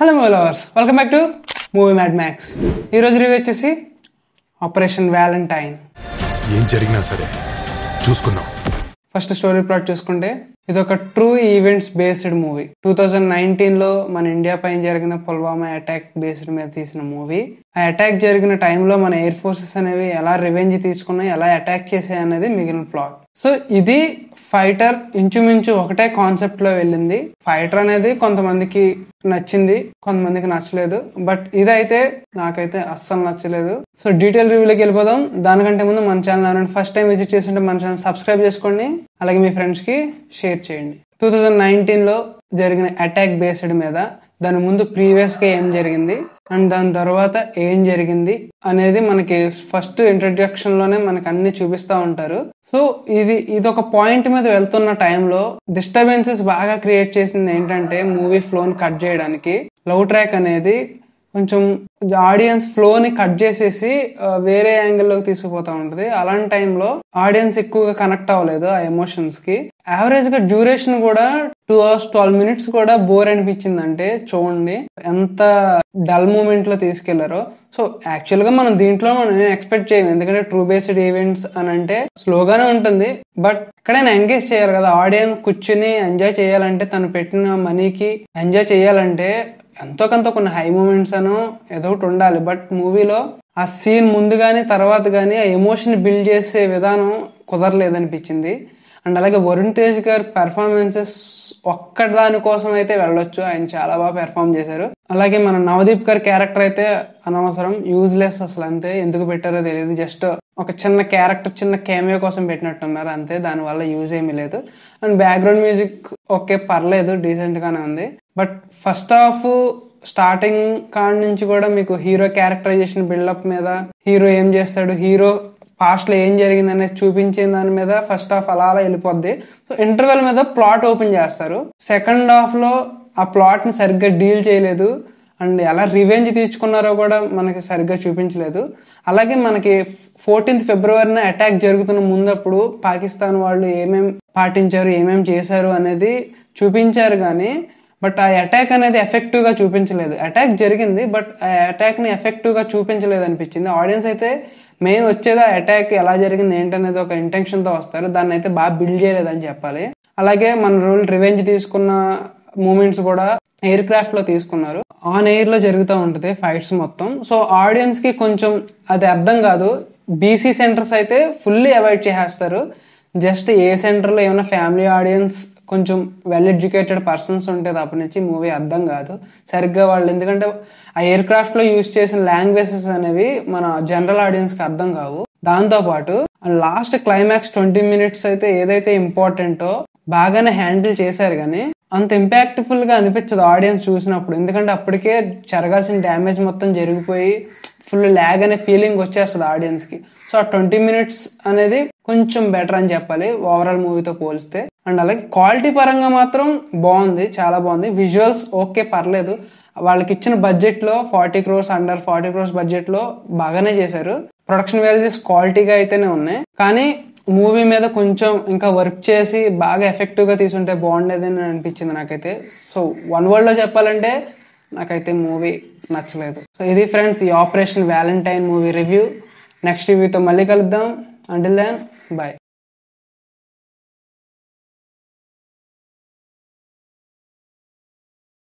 Hello my lovers, welcome back to movie mad max. ఈరోజు review వచ్చేసి operation Valentine. ఏం జరిగినా సరే చూసుకుందాం. ఫస్ట్ స్టోరీ ప్లాట్ చూసుకుంటే ఇది ఒక ట్రూ ఈవెంట్స్ బేస్డ్ మూవీ. 2019లో మన ఇండియా పైన జరిగిన పుల్వామా అటాక్ బేస్డ్ మీద తీసిన మూవీ. ఆ అటాక్ జరిగిన టైంలో మన ఎయిర్ ఫోర్సెస్ అనేవి ఎలా రివెంజ్ తీసుకున్నాయి, ఎలా అటాక్ చేసాయి అనేది మిగిలిన ప్లాట్. సో ఇది ఫైటర్ ఇంచుమించు ఒకటే కాన్సెప్ట్ లో వెళ్ళింది. ఫైటర్ అనేది కొంతమందికి నచ్చింది, కొంతమందికి నచ్చలేదు. బట్ ఇదైతే నాకైతే అస్సలు నచ్చలేదు. సో డీటెయిల్ రివ్యూలోకి వెళ్ళిపోదాం. దానికంటే ముందు మన ఛానల్ ఎవరైనా ఫస్ట్ టైం విజిట్ చేస్తుంటే మన ఛానల్ సబ్స్క్రైబ్ చేసుకోండి, అలాగే మీ ఫ్రెండ్స్ కి షేర్ చేయండి. 2019లో జరిగిన అటాక్ బేస్డ్ మీద, దాని ముందు ప్రీవియస్ గా ఏం జరిగింది అండ్ దాని తర్వాత ఏం జరిగింది అనేది మనకి ఫస్ట్ ఇంట్రడక్షన్ లోనే మనకి అన్ని చూపిస్తా ఉంటారు. సో ఇది ఒక పాయింట్ మీద వెళ్తున్న టైంలో డిస్టర్బెన్సెస్ బాగా క్రియేట్ చేసింది ఏంటంటే మూవీ ఫ్లోని కట్ చేయడానికి. లవ్ ట్రాక్ అనేది కొంచెం ఆడియన్స్ ఫ్లోని కట్ చేసేసి వేరే యాంగిల్లోకి తీసుకుపోతా ఉంటది. అలాంటి టైంలో ఆడియన్స్ ఎక్కువగా కనెక్ట్ అవ్వలేదు ఆ ఎమోషన్స్ కి. యావరేజ్ గా డ్యూరేషన్ కూడా 2 hours 12 minutes కూడా బోర్ అనిపించింది. అంటే చూడండి ఎంత డల్ మూమెంట్ లో తీసుకెళ్లారో. సో యాక్చువల్ గా మనం దీంట్లో మనం ఎక్స్పెక్ట్ చేయము, ఎందుకంటే ట్రూ బేస్డ్ ఈవెంట్స్ అని అంటే స్లోగానే ఉంటుంది. బట్ ఎక్కడైనా ఎంగేజ్ చేయాలి కదా, ఆడియన్స్ కూర్చుని ఎంజాయ్ చేయాలంటే, తను పెట్టిన మనీకి ఎంజాయ్ చేయాలంటే ఎంతో కొంత కొన్ని హై మూమెంట్స్ అనో ఏదో ఒకటి ఉండాలి. బట్ మూవీలో ఆ సీన్ ముందు గానీ తర్వాత గానీ ఆ ఎమోషన్ బిల్డ్ చేసే విధానం కుదరలేదనిపించింది. అండ్ అలాగే వరుణ్ తేజ్ గారి పెర్ఫార్మెన్సెస్ ఒక్కటి దానికోసం అయితే వెళ్ళొచ్చు, ఆయన చాలా బాగా పెర్ఫార్మ్ చేశారు. అలాగే మన నవదీప్ గారి క్యారెక్టర్ అయితే అనవసరం, యూజ్లెస్ అసలు. అంతే, ఎందుకు పెట్టారో తెలియదు. జస్ట్ ఒక చిన్న క్యారెక్టర్, చిన్న కేమియో కోసం పెట్టినట్టున్నారు అంతే, దానివల్ల యూజ్ ఏమీ లేదు. అండ్ బ్యాక్గ్రౌండ్ మ్యూజిక్ ఓకే పర్లేదు, డీసెంట్ గానే ఉంది. బట్ ఫస్ట్ హాఫ్ స్టార్టింగ్ కాడ నుంచి కూడా మీకు హీరో క్యారెక్టరైజేషన్ బిల్డప్ మీద, హీరో ఏం చేస్తాడు, హీరో పాస్ట్ లో ఏం జరిగింది అనేది చూపించే దాని మీద ఫస్ట్ హాఫ్ అలా వెళ్ళిపోద్ది. సో ఇంటర్వెల్ మీద ప్లాట్ ఓపెన్ చేస్తారు. సెకండ్ హాఫ్ లో ఆ ప్లాట్ ని సరిగ్గా డీల్ చేయలేదు. అండ్ ఎలా రివెంజ్ తీర్చుకున్నారో కూడా మనకి సరిగ్గా చూపించలేదు. అలాగే మనకి 14th February అటాక్ జరుగుతున్న ముందప్పుడు పాకిస్తాన్ వాళ్ళు ఏమేం పాటించారు, ఏమేం చేశారు అనేది చూపించారు కానీ బట్ ఆ అటాక్ అనేది ఎఫెక్టివ్ గా చూపించలేదు. అటాక్ జరిగింది బట్ ఆ అటాక్ ని ఎఫెక్టివ్ గా చూపించలేదు అనిపించింది. ఆడియన్స్ అయితే మెయిన్ వచ్చేది ఆ అటాక్ ఎలా జరిగింది ఏంటనేది ఒక ఇంటెన్షన్ తో వస్తారు, దాన్ని అయితే బాగా బిల్డ్ చేయలేదని చెప్పాలి. అలాగే మన రూల్ రివెంజ్ తీసుకున్న మూమెంట్స్ కూడా ఎయిర్ క్రాఫ్ట్ లో తీసుకున్నారు. ఆన్ ఎయిర్ లో జరుగుతూ ఉంటది ఫైట్స్ మొత్తం. సో ఆడియన్స్ కి కొంచెం అది అర్థం కాదు. బీసీ సెంటర్స్ అయితే ఫుల్లీ అవాయిడ్ చేసేస్తారు. జస్ట్ ఏ సెంటర్ లో ఏమైనా ఫ్యామిలీ ఆడియన్స్, కొంచెం వెల్ ఎడ్యుకేటెడ్ పర్సన్స్ ఉంటే తప్ప నుంచి మూవీ అర్థం కాదు సరిగ్గా వాళ్ళు. ఎందుకంటే ఆ ఎయిర్ క్రాఫ్ట్ లో యూజ్ చేసిన లాంగ్వేజెస్ అనేవి మన జనరల్ ఆడియన్స్ కి అర్థం కావు. దాంతో పాటు లాస్ట్ క్లైమాక్స్ 20 minutes అయితే ఏదైతే ఇంపార్టెంటో బాగానే హ్యాండిల్ చేశారు కానీ అంత ఇంపాక్ట్ఫుల్ గా అనిపించదు ఆడియన్స్ చూసినప్పుడు. ఎందుకంటే అప్పటికే జరగాల్సిన డ్యామేజ్ మొత్తం జరిగిపోయి ఫుల్ ల్యాగ్ అనే ఫీలింగ్ వచ్చేస్తుంది ఆడియన్స్ కి. సో ఆ 20 minutes అనేది కొంచెం బెటర్ అని చెప్పాలి ఓవరాల్ మూవీతో పోలిస్తే. అండ్ అలాగే క్వాలిటీ పరంగా మాత్రం బాగుంది, చాలా బాగుంది. విజువల్స్ ఓకే పర్లేదు, వాళ్ళకి ఇచ్చిన బడ్జెట్ లో 40 crores, అండర్ 40 crores బడ్జెట్ లో బాగానే చేశారు. ప్రొడక్షన్ వాల్యూస్ క్వాలిటీగా అయితేనే ఉన్నాయి, కానీ మూవీ మీద కొంచెం ఇంకా వర్క్ చేసి బాగా ఎఫెక్టివ్ గా తీసుంటే బాగుండేదని అనిపించింది నాకైతే. సో వన్ వర్డ్ లో చెప్పాలంటే నాకైతే మూవీ నచ్చలేదు. సో ఇది ఫ్రెండ్స్ ఈ operation Valentine movie review. Next రివ్యూతో మళ్ళీ కలుద్దాం. Until then bye.